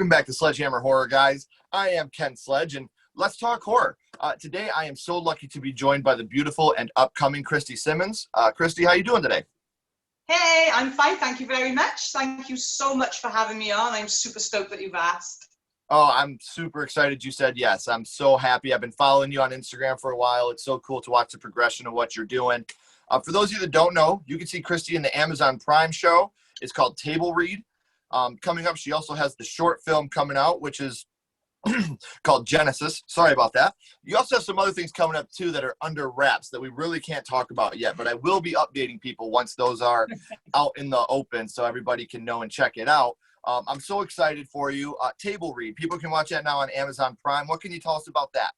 Welcome back to SledgeHammer Horror, guys. I am Ken Sledge, and let's talk horror. Today, I am so lucky to be joined by the beautiful and upcoming Kristy Simmonds. Kristy, how you doing today? Hey, I'm fine. Thank you very much. Thank you so much for having me on. I'm super stoked that you've asked. Oh, I'm super excited you said yes. I'm so happy. I've been following you on Instagram for a while. It's so cool to watch the progression of what you're doing. For those of you that don't know, you can see Kristy in the Amazon Prime show. It's called Table Read. Coming up, she also has the short film coming out, which is called Genesis. Sorry about that. You also have some other things coming up, too, that are under wraps that we really can't talk about yet. But I will be updating people once those are out in the open so everybody can know and check it out. I'm so excited for you. Table Read. People can watch that now on Amazon Prime. What can you tell us about that?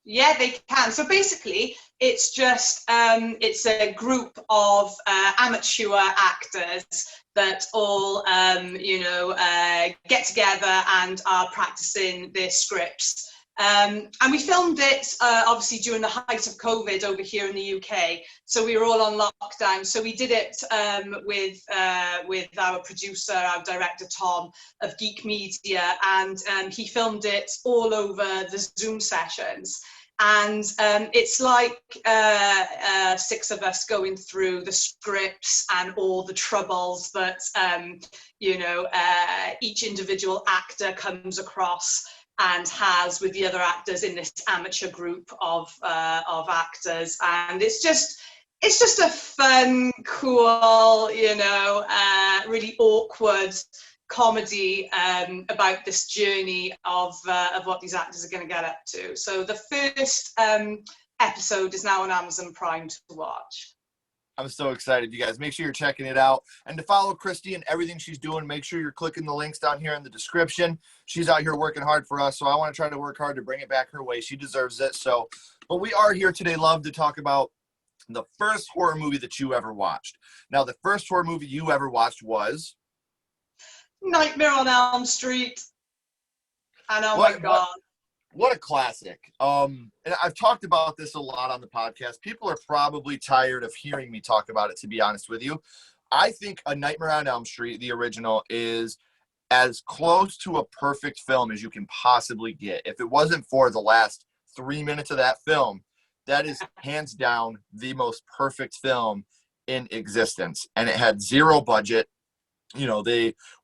Yeah, they can. So basically, it's just it's a group of amateur actors that all get together and are practicing their scripts. And we filmed it obviously during the height of COVID over here in the UK. So we were all on lockdown. So we did it with our producer, our director Tom of Geek Media, and he filmed it all over the Zoom sessions. And it's like 6 of us going through the scripts and all the troubles that each individual actor comes across and has with the other actors in this amateur group of actors. And it's just a fun, cool, really awkward comedy about this journey of what these actors are going to get up to. So the first episode is now on Amazon Prime to watch. I'm so excited, you guys. Make sure you're checking it out. And to follow Kristy and everything she's doing, make sure you're clicking the links down here in the description. She's out here working hard for us, so I want to try to work hard to bring it back her way. She deserves it. But we are here today, love, to talk about the first horror movie that you ever watched. Now, the first horror movie you ever watched was Nightmare on Elm Street. And my God. What a classic. And I've talked about this a lot on the podcast. People are probably tired of hearing me talk about it, to be honest with you. I think A Nightmare on Elm Street, the original, is as close to a perfect film as you can possibly get. If it wasn't for the last 3 minutes of that film, that is hands down the most perfect film in existence. And it had zero budget.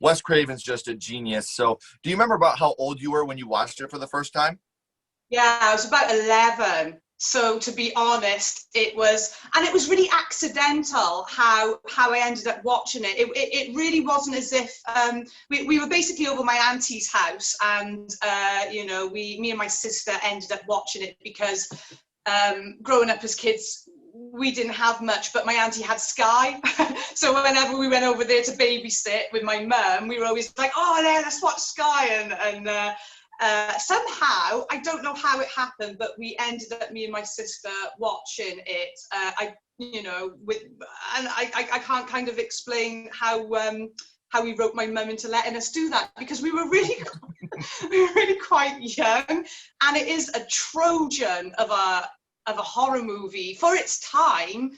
Wes Craven's just a genius. So do you remember about how old you were when you watched it for the first time? Yeah, I was about 11. So to be honest, it was really accidental how I ended up watching it. It really wasn't as if we were basically over my auntie's house, and me and my sister ended up watching it because growing up as kids, we didn't have much, but my auntie had Sky. So whenever we went over there to babysit with my mum, we were always like, oh, yeah, let's watch Sky. And somehow, I don't know how it happened, but we ended up, me and my sister, watching it. I can't kind of explain how we wrote my mum into letting us do that, because we were really quite young, and it is a Trojan of a horror movie for its time.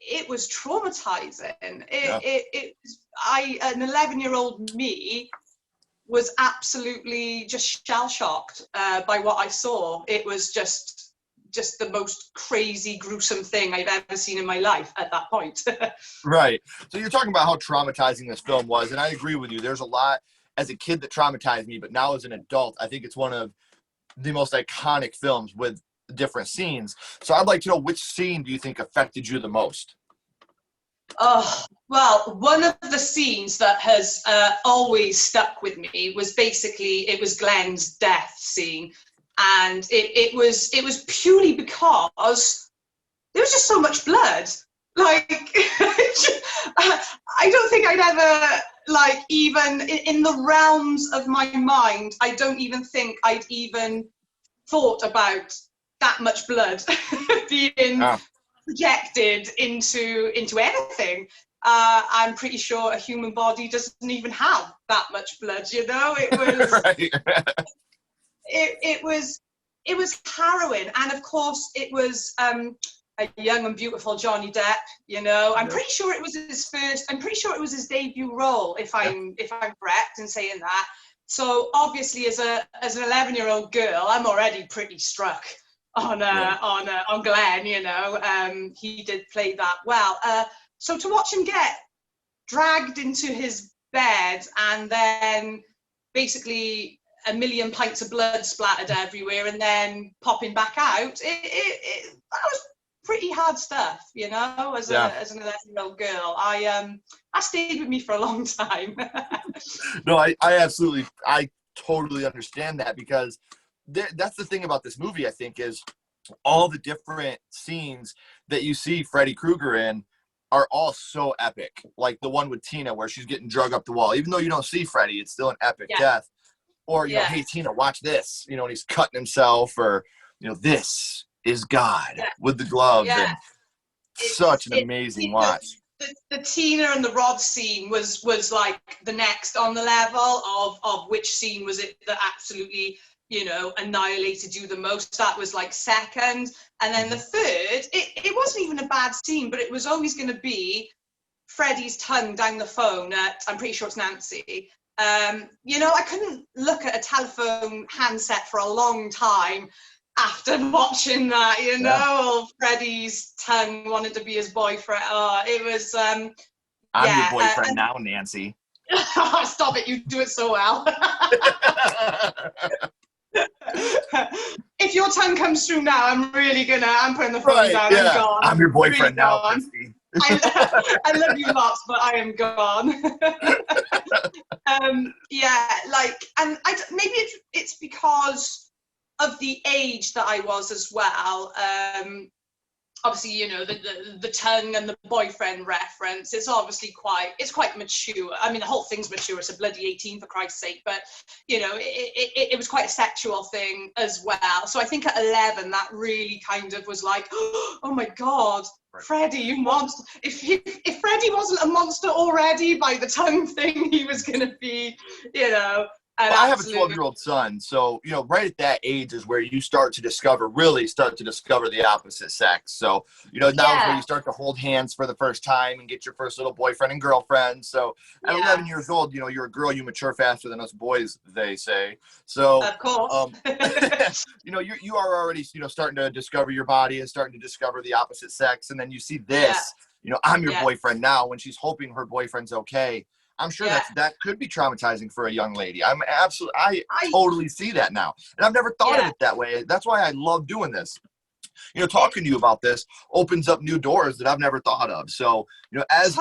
It was traumatizing. An 11-year-old me was absolutely just shell-shocked by what I saw. It was just the most crazy, gruesome thing I've ever seen in my life at that point. Right. So you're talking about how traumatizing this film was, and I agree with you. There's a lot as a kid that traumatized me, but now as an adult, I think it's one of the most iconic films with different scenes. So I'd like to know, which scene do you think affected you the most? Oh, well, one of the scenes that has always stuck with me was it was Glenn's death scene. And it was purely because there was just so much blood. Like, I don't think I'd ever, like, even in the realms of my mind, I don't even think I'd even thought about that much blood being projected into anything. I'm pretty sure a human body doesn't even have that much blood, It was Right. it was harrowing, and of course it was a young and beautiful Johnny Depp. You know, I'm pretty sure it was his first. I'm pretty sure it was his debut role, if I'm correct in saying that. So obviously, as an 11-year-old girl, I'm already pretty struck on Glenn. You know, he did play that well. So to watch him get dragged into his bed and then basically a million pints of blood splattered everywhere and then popping back out, that was pretty hard stuff, you know, as an 11-year-old girl. That stayed with me for a long time. No, I totally understand that, because that's the thing about this movie, I think, is all the different scenes that you see Freddy Krueger in are all so epic. Like the one with Tina where she's getting drug up the wall. Even though you don't see Freddy, it's still an epic death. Or, you know, hey, Tina, watch this. You know, and he's cutting himself, or, you know, this is God with the glove. And such an amazing watch. The Tina and the Rod scene was like the next on the level of which scene was it that absolutely, you know, annihilated you the most. That was like second. And then the third, it wasn't even a bad scene, but it was always going to be Freddie's tongue down the phone at, I'm pretty sure it's Nancy. You know, I couldn't look at a telephone handset for a long time after watching that, you know, Freddie's tongue wanted to be his boyfriend. Oh, it was, I'm your boyfriend now, Nancy. Stop it, you do it so well. If your tongue comes through now, I'm putting the phone down. I'm gone. I'm your boyfriend really now, Kristy. I love you lots, but I am gone. Maybe it's because of the age that I was as well. Obviously, you know, the tongue and the boyfriend reference, it's obviously quite mature. I mean, the whole thing's mature. It's a bloody 18 for Christ's sake, but you know, it was quite a sexual thing as well. So I think at 11 that really kind of was like, oh my God, Freddie, you monster. If Freddie wasn't a monster already by the tongue thing, he was gonna be, you know. Well, I have a 12-year-old son, so, you know, right at that age is where you really start to discover the opposite sex. So, you know, now is where you start to hold hands for the first time and get your first little boyfriend and girlfriend. So at 11 years old, you know, you're a girl, you mature faster than us boys, they say. So, of course. You know, you are already, you know, starting to discover your body and starting to discover the opposite sex. And then you see this, you know, I'm your boyfriend now, when she's hoping her boyfriend's okay. I'm sure that could be traumatizing for a young lady. I totally see that now. And I've never thought of it that way. That's why I love doing this. You know, talking to you about this opens up new doors that I've never thought of. So, you know, I've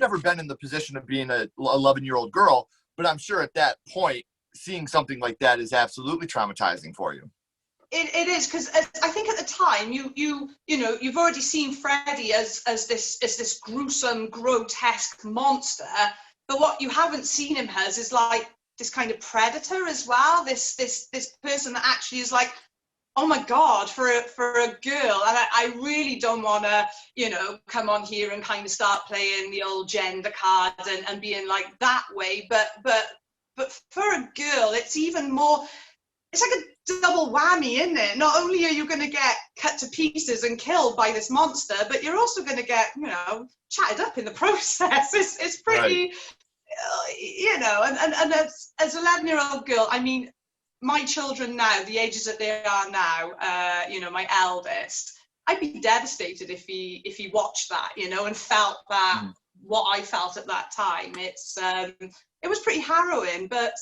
never been in the position of being a 11-year-old girl, but I'm sure at that point, seeing something like that is absolutely traumatizing for you. It is, because I think at the time you know, you've already seen Freddy as this gruesome, grotesque monster, but what you haven't seen him as is like this kind of predator as well. This person that actually is like, oh my God, for a girl. And I really don't want to, you know, come on here and kind of start playing the old gender card and being like that way. But for a girl, it's even more. It's like a double whammy, isn't it? Not only are you going to get cut to pieces and killed by this monster, but you're also going to get, you know, chatted up in the process. It's pretty, you know, and as an 11-year-old girl, I mean, my children now, the ages that they are now, you know, my eldest, I'd be devastated if he watched that, you know, and felt that what I felt at that time. It was pretty harrowing, but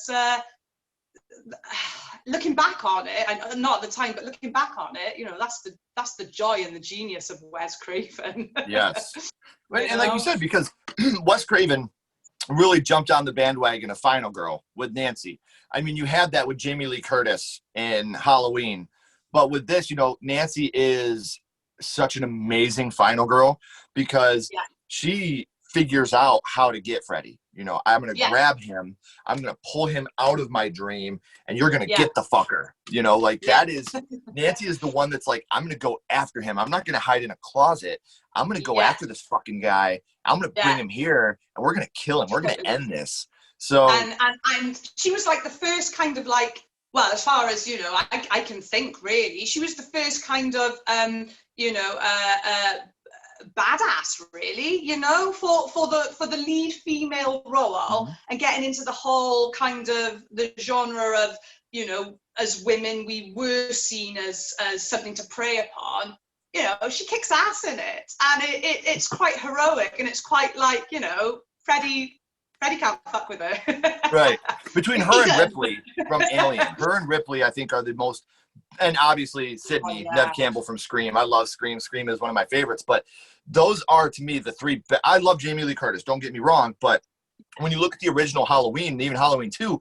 looking back on it, and not at the time, but looking back on it, you know, that's the joy and the genius of Wes Craven. Yes. And like you said, because Wes Craven really jumped on the bandwagon of Final Girl with Nancy. I mean, you had that with Jamie Lee Curtis in Halloween, but with this, you know, Nancy is such an amazing Final Girl because she figures out how to get Freddy. You know, I'm going to grab him, I'm going to pull him out of my dream, and you're going to get the fucker. You know, like that is, Nancy is the one that's like, I'm going to go after him. I'm not going to hide in a closet. I'm going to go after this fucking guy. I'm going to bring him here, and we're going to kill him. We're going to end this. So, and she was like the first kind of like well, as far as, you know, I can think, really, she was the first kind of, you know, badass, really, you know, for the lead female role, and getting into the whole kind of the genre of, you know, as women, we were seen as something to prey upon. You know, she kicks ass in it, and it's quite heroic, and it's quite like, you know, Freddie can't fuck with her. Right. Between He her and does. Ripley from Alien, her and Ripley, I think, are the most, and obviously Oh, Sydney, yeah. Nev Campbell from Scream. I love Scream. Scream is one of my favorites, but those are, to me, the three. I love Jamie Lee Curtis, don't get me wrong, but when you look at the original Halloween, and even Halloween 2,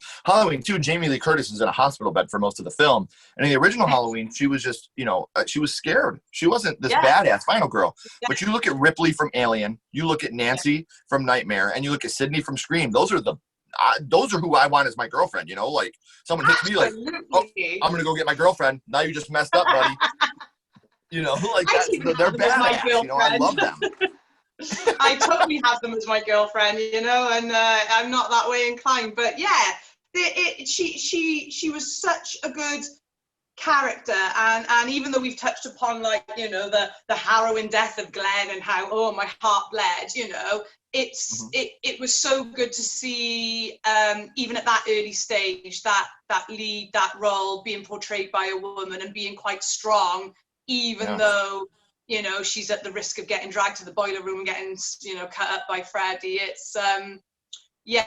Jamie Lee Curtis is in a hospital bed for most of the film. And in the original Halloween, she was just, you know, she was scared. She wasn't this badass final girl. Yeah. But you look at Ripley from Alien, you look at Nancy from Nightmare, and you look at Sydney from Scream. Those are who I want as my girlfriend, you know? Like, someone hits me like, oh, I'm going to go get my girlfriend. Now you just messed up, buddy. You know, like, they're badass. You know, I love them. I totally have them as my girlfriend, you know, and I'm not that way inclined. But yeah, she was such a good character, and even though we've touched upon, like, you know, the harrowing death of Glenn and how, oh, my heart bled, you know, it was so good to see, even at that early stage, that role being portrayed by a woman and being quite strong, even though, you know, she's at the risk of getting dragged to the boiler room and getting, you know, cut up by Freddy. It's yeah,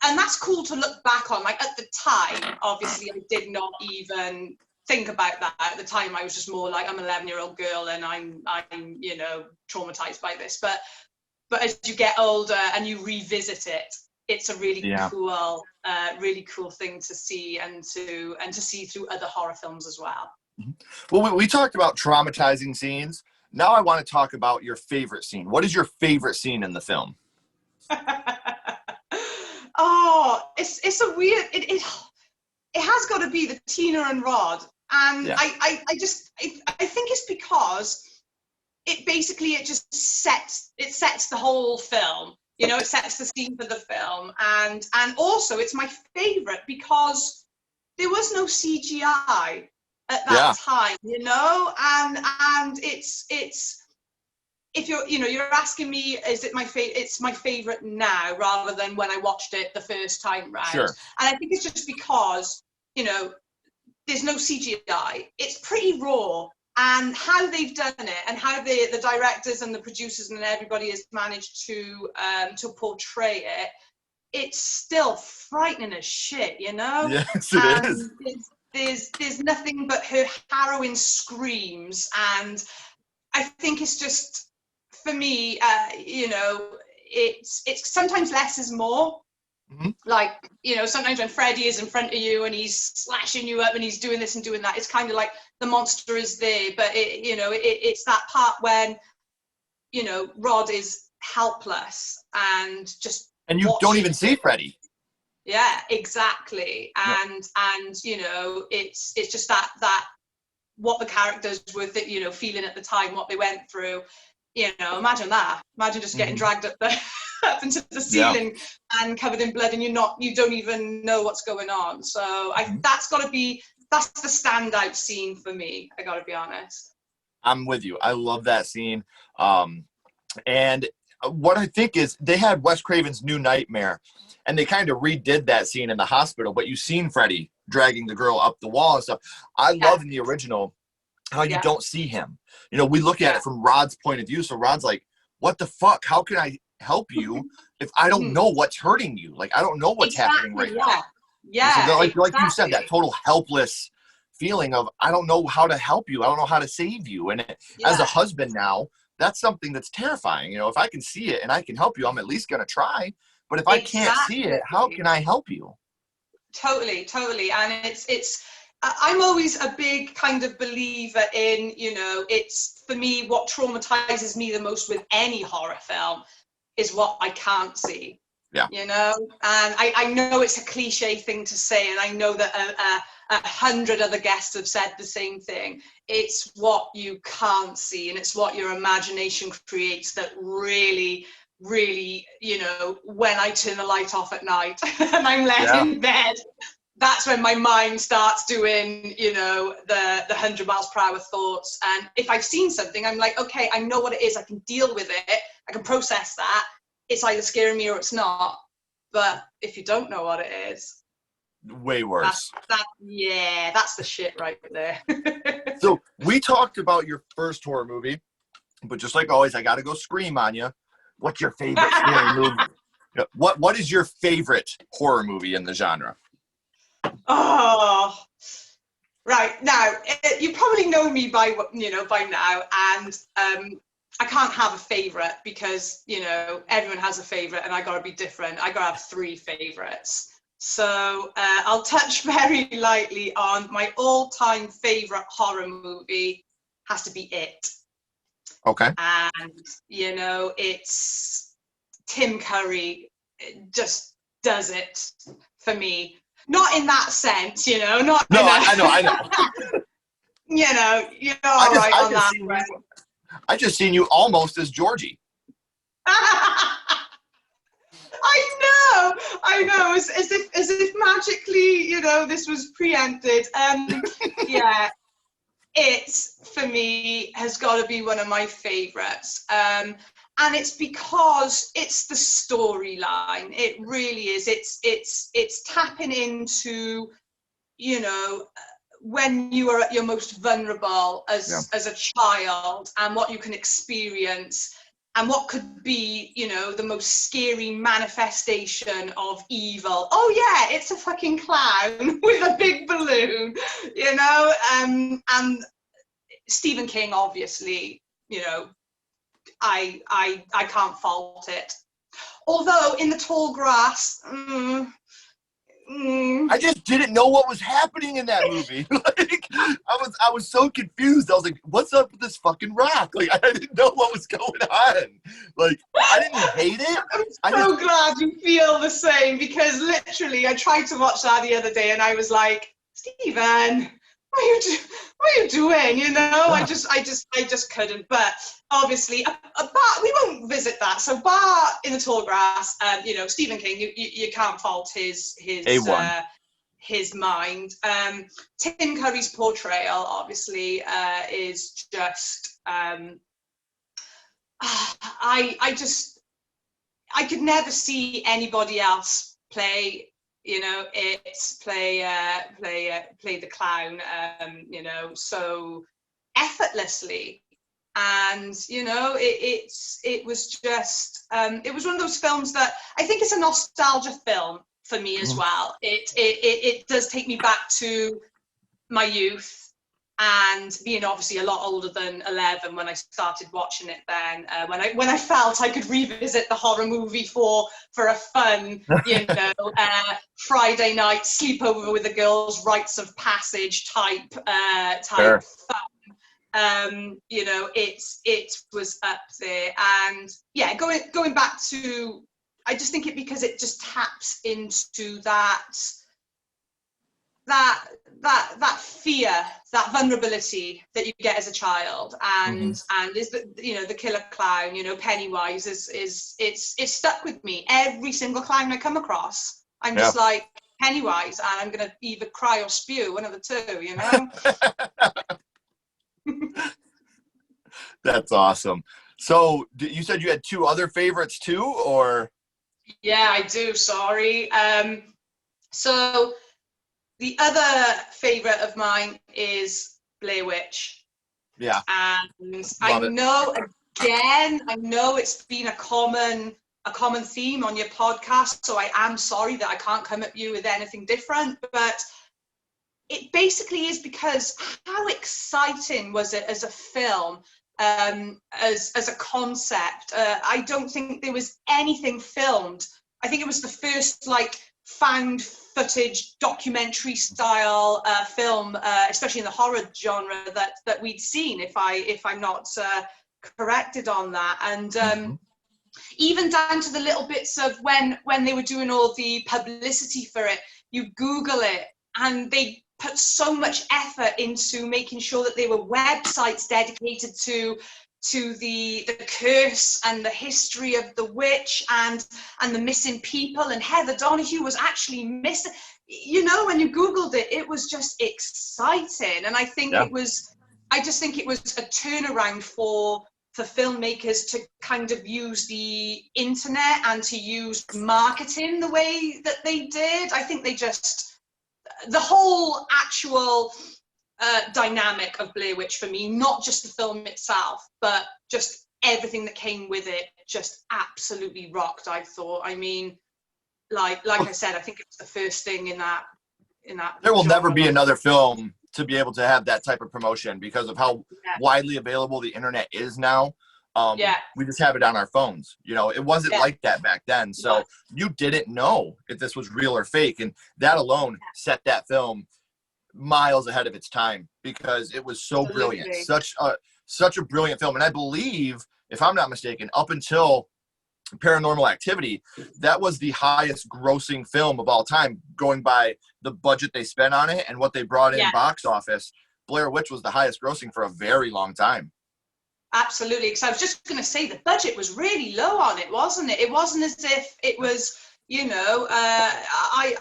and that's cool to look back on. Like, at the time, obviously, I did not even think about that. At the time, I was just more like, I'm an 11-year-old girl and I'm you know, traumatized by this. But as you get older and you revisit it, it's a really cool thing to see, and to see through other horror films as well. Well, we talked about traumatizing scenes. Now I want to talk about your favorite scene. What is your favorite scene in the film? Oh, it's a weird, it has got to be the Tina and Rod. And I think it's because it just sets the whole film. You know, it sets the scene for the film. And also it's my favorite because there was no CGI at that time, you know, and it's if you're asking me, is it my favorite? It's my favorite now rather than when I watched it the first time round. Sure. And I think it's just because, you know, there's no CGI. It's pretty raw, and how they've done it, and how the directors and the producers and everybody has managed to portray it. It's still frightening as shit, you know. Yes, it is. There's nothing but her harrowing screams, and I think it's just, for me, you know, it's sometimes less is more. Like, you know, sometimes when Freddy is in front of you and he's slashing you up and he's doing this and doing that, it's kind of like the monster is there, but it's that part when, you know, Rod is helpless and just you don't even see Freddy. Yeah, exactly. And you know, it's just that what the characters were, you know, feeling at the time, what they went through. You know, imagine just getting dragged up into the ceiling and covered in blood, and you don't even know what's going on. So that's the standout scene for me. I got to be honest. I'm with you. I love that scene. And what I think is they had Wes Craven's New Nightmare, and they kind of redid that scene in the hospital, but you've seen Freddy dragging the girl up the wall and stuff. I love in the original how you don't see him. You know, we look at it from Rod's point of view. So Rod's like, what the fuck? How can I help you if I don't know what's hurting you? Like, I don't know what's happening right now. Yeah. So like you said, that total helpless feeling of, I don't know how to help you. I don't know how to save you. And as a husband now, that's something that's terrifying. You know, if I can see it and I can help you, I'm at least going to try. But if I can't see it, how can I help you? Totally. And I'm always a big kind of believer in, you know, it's, for me, what traumatizes me the most with any horror film is what I can't see. Yeah. You know, and I know it's a cliche thing to say, and I know that 100 other guests have said the same thing. It's what you can't see, and it's what your imagination creates that really, you know, when I turn the light off at night and I'm laying in bed, that's when my mind starts doing, you know, the 100 miles per hour thoughts. And if I've seen something, I'm like, okay, I know what it is. I can deal with it. I can process that. It's either scaring me or it's not. But if you don't know what it is, way worse. That's the shit right there. So we talked about your first horror movie, but just like always, I got to go scream on you. What's your favorite scary movie? What is your favorite horror movie in the genre? Oh, right. Now, you probably know me by now, and I can't have a favorite because, you know, everyone has a favorite and I got to be different. I got to have 3 favorites. So I'll touch very lightly on my all-time favorite horror movie. Has to be It. Okay. And, you know, it's Tim Curry. It just does it for me. Not in that sense, you know, not No, in a, I know. you know, you're all right on that. I just seen you almost as Georgie. I know. As if magically, you know, this was preempted. Yeah, it's for me has got to be one of my favorites. And it's because it's the storyline. It really is. It's tapping into, you know, when you are at your most vulnerable as a child and what you can experience and what could be, you know, the most scary manifestation of evil. Oh yeah, it's a fucking clown with a big balloon, you know. And Stephen King, obviously, you know, I can't fault it. Although in the tall grass, I just didn't know what was happening in that movie. Like, I was so confused. I was like, "What's up with this fucking rock?" Like, I didn't know what was going on. Like, I didn't hate it. I'm so glad you feel the same, because literally I tried to watch that the other day and I was like, Stephen, what are you doing? You know, I just couldn't. But obviously, we won't visit that. So, bar in the tall grass, you know, Stephen King, you can't fault his mind. Tim Curry's portrayal, obviously, is just. I could never see anybody else play, you know, play the clown, you know, so effortlessly. And, you know, it was just, it was one of those films that I think it's a nostalgia film for me as well. It does take me back to my youth, and being obviously a lot older than 11 when I started watching it then, when I felt I could revisit the horror movie for a fun, you know, Friday night sleepover with the girls, rites of passage type Sure. fun. You know, it was up there. And yeah, going back to, I just think it, because it just taps into that fear, that vulnerability that you get as a child, and is the, you know, the killer clown, you know, Pennywise it's stuck with me. Every single clown I come across, I'm just like, Pennywise, and I'm gonna either cry or spew, one of the two, you know. That's awesome. So you said you had 2 other favorites too, or? Yeah, I do. Sorry. So the other favorite of mine is Blair Witch. Yeah. And I know it's been a common theme on your podcast, so I am sorry that I can't come at you with anything different, but it basically is because how exciting was it as a film, as a concept. I don't think there was anything filmed. I think it was the first like found footage documentary style film, especially in the horror genre, that we'd seen, if I'm not corrected on that. And even down to the little bits of when they were doing all the publicity for it, you Google it and they put so much effort into making sure that there were websites dedicated to to the curse and the history of the witch and the missing people, and Heather Donahue was actually missing. You know, when you Googled it, it was just exciting. And I think I just think it was a turnaround for filmmakers to kind of use the internet and to use marketing the way that they did. I think the whole actual dynamic of Blair Witch for me, not just the film itself, but just everything that came with it, just absolutely rocked, I thought. I mean, like I said, I think it was the first thing in that. There will never be another film to be able to have that type of promotion because of how widely available the internet is now. We just have it on our phones. You know, it wasn't like that back then. So you didn't know if this was real or fake. And that alone set that film miles ahead of its time because it was so brilliant. Such a brilliant film. And I believe, if I'm not mistaken, up until Paranormal Activity, that was the highest grossing film of all time, going by the budget they spent on it and what they brought in box office. Blair Witch was the highest grossing for a very long time. Absolutely, because I was just going to say the budget was really low on it, wasn't it? It wasn't as if it was, you know, I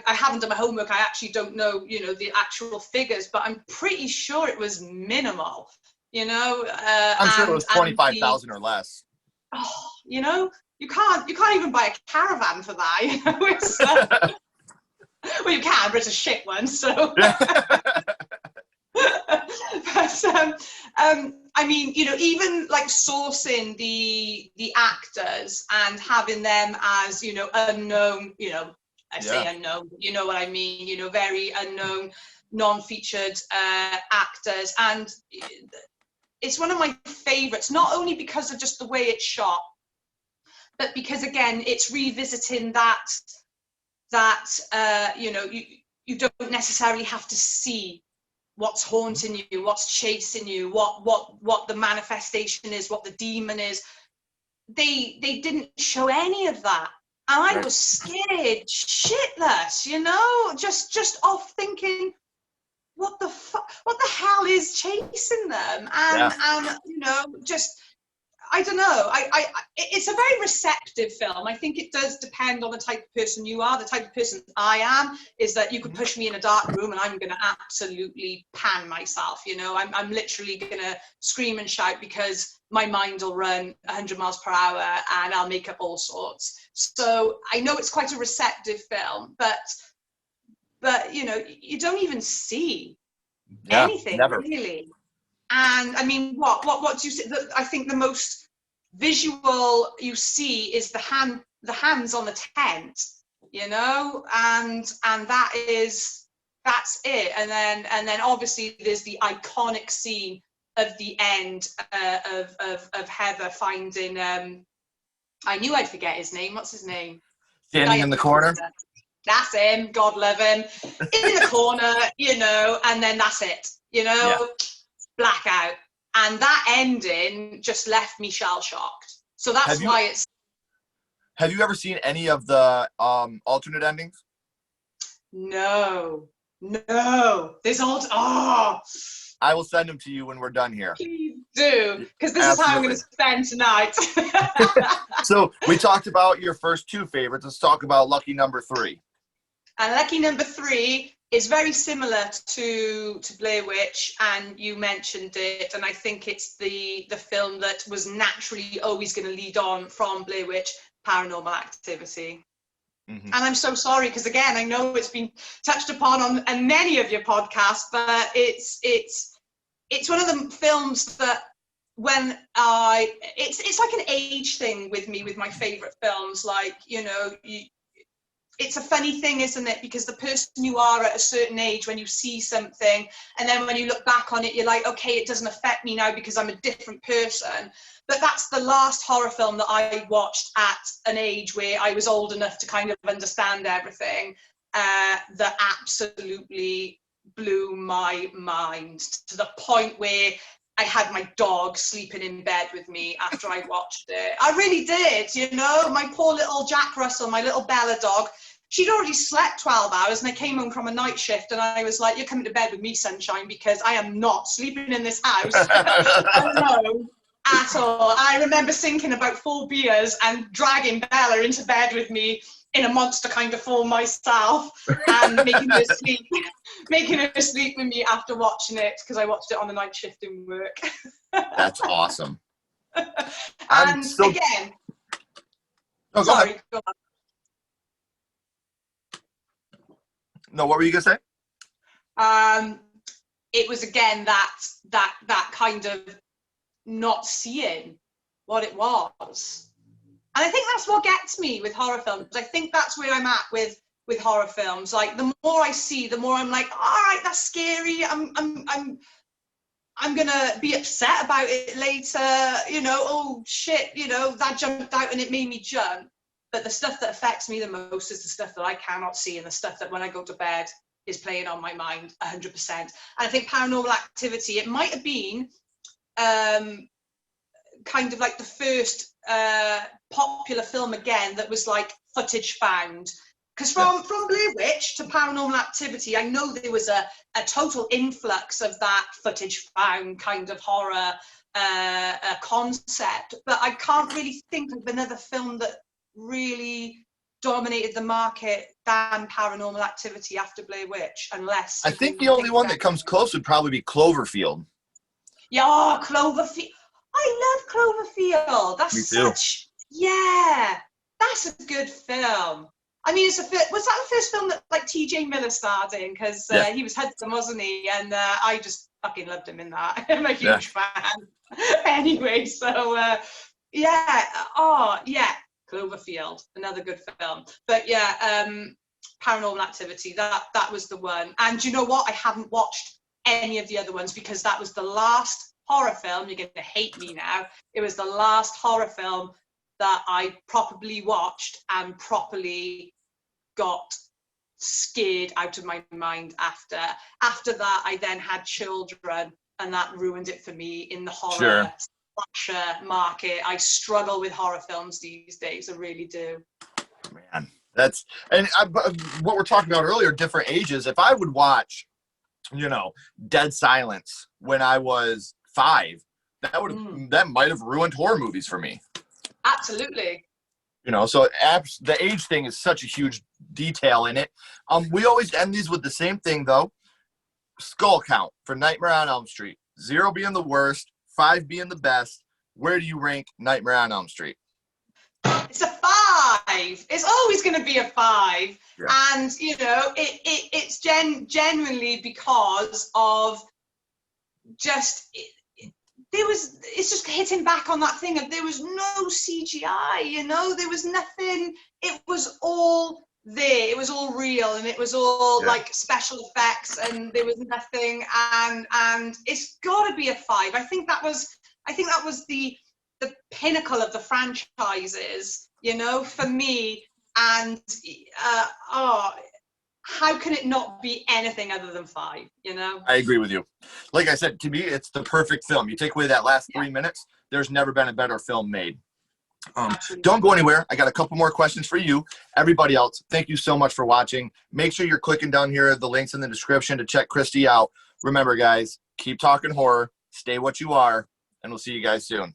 haven't done my homework. I actually don't know, you know, the actual figures, but I'm pretty sure it was minimal, you know. I'm sure it was 25,000 or less. Oh, you know, you can't even buy a caravan for that, you know. It's, well, you can, but it's a shit one. So, but I mean, you know, even like sourcing the actors and having them as, you know, unknown, you know, I say unknown, you know what I mean, you know, very unknown, non-featured actors, and it's one of my favorites, not only because of just the way it's shot, but because, again, it's revisiting that you know, you don't necessarily have to see what's haunting you, what's chasing you, what the manifestation is, what the demon is. They didn't show any of that, and I was scared shitless, you know, just off thinking, what the hell is chasing them? And you know, just, I don't know. It's a very receptive film. I think it does depend on the type of person you are. The type of person I am is that you could push me in a dark room and I'm going to absolutely pan myself. You know, I'm literally going to scream and shout because my mind will run 100 miles per hour and I'll make up all sorts. So I know it's quite a receptive film, but you know, you don't even see anything really. And I mean, what do you see? I think the most visual you see is the hands on the tent, you know, and that's it. And then obviously there's the iconic scene of the end of Heather finding I knew I'd forget his name. What's his name? Standing in the corner. That's him. God love him. In the corner, you know, and then that's it. You know, blackout. And that ending just left me shell-shocked. So that's why it's... Have you ever seen any of the alternate endings? No. There's I will send them to you when we're done here. Please do, because this is how I'm going to spend tonight. So we talked about your first two favorites. Let's talk about lucky number 3. And lucky number 3 is very similar to Blair Witch, and you mentioned it, and I think it's the film that was naturally always going to lead on from Blair Witch, Paranormal Activity. Mm-hmm. And I'm so sorry, because again, I know it's been touched upon on many of your podcasts, but it's one of the films that when it's like an age thing with me with my favorite films. Like, you know, it's a funny thing, isn't it? Because the person you are at a certain age, when you see something, and then when you look back on it, you're like, okay, it doesn't affect me now because I'm a different person. But that's the last horror film that I watched at an age where I was old enough to kind of understand everything, that absolutely blew my mind to the point where I had my dog sleeping in bed with me after I watched it. I really did, you know, my poor little Jack Russell, my little Bella dog, she'd already slept 12 hours and I came home from a night shift and I was like, you're coming to bed with me, sunshine, because I am not sleeping in this house alone at all. I remember sinking about 4 beers and dragging Bella into bed with me in a monster kind of form myself, and making her sleep with me after watching it, because I watched it on the night shift in work. That's awesome. And again, go sorry, ahead. go on. No, what were you gonna say? It was again that kind of not seeing what it was. And I think that's what gets me with horror films. I think that's where I'm at with horror films. Like, the more I see, the more I'm like, all right, that's scary. I'm gonna be upset about it later. You know, oh shit, you know, that jumped out and it made me jump. But the stuff that affects me the most is the stuff that I cannot see, and the stuff that when I go to bed is playing on my mind 100%. And I think Paranormal Activity, it might have been kind of like the first popular film again that was like footage found. Because from Blair Witch to Paranormal Activity, I know there was a total influx of that footage found kind of horror concept, but I can't really think of another film that really dominated the market than Paranormal Activity after Blair Witch, unless... I think the only one that comes close would probably be Cloverfield. Yeah, oh, Cloverfield. I love Cloverfield. That's such... Yeah, that's a good film. I mean, was that the first film that like T.J. Miller starred in? Because he was Hudson, wasn't he? And I just fucking loved him in that. I'm a huge fan. Anyway, so Cloverfield, another good film. But yeah, Paranormal Activity, that was the one. And you know what? I haven't watched any of the other ones because that was the last horror film. You're going to hate me now. It was the last horror film that I properly watched and properly got scared out of my mind after. After that, I then had children, and that ruined it for me in the horror slasher market. I struggle with horror films these days. I really do. Man, what we're talking about earlier, different ages. If I would watch, you know, Dead Silence when I was 5, that might have ruined horror movies for me. Absolutely. You know, so the age thing is such a huge detail in it. We always end these with the same thing, though. Skull count for Nightmare on Elm Street. 0 being the worst, 5 being the best. Where do you rank Nightmare on Elm Street? It's a 5. It's always going to be a 5. Yeah. And, you know, it's genuinely because of just... it's just hitting back on that thing of there was no CGI, you know, there was nothing, it was all there, it was all real, and it was all like special effects, and there was nothing, and it's got to be a 5. I think that was the pinnacle of the franchises, you know, for me. And how can it not be anything other than 5, you know? I agree with you. Like I said, to me, it's the perfect film. You take away that last 3 minutes, there's never been a better film made. Don't go anywhere. I got a couple more questions for you. Everybody else, thank you so much for watching. Make sure you're clicking down here, the links in the description to check Kristy out. Remember, guys, keep talking horror, stay what you are, and we'll see you guys soon.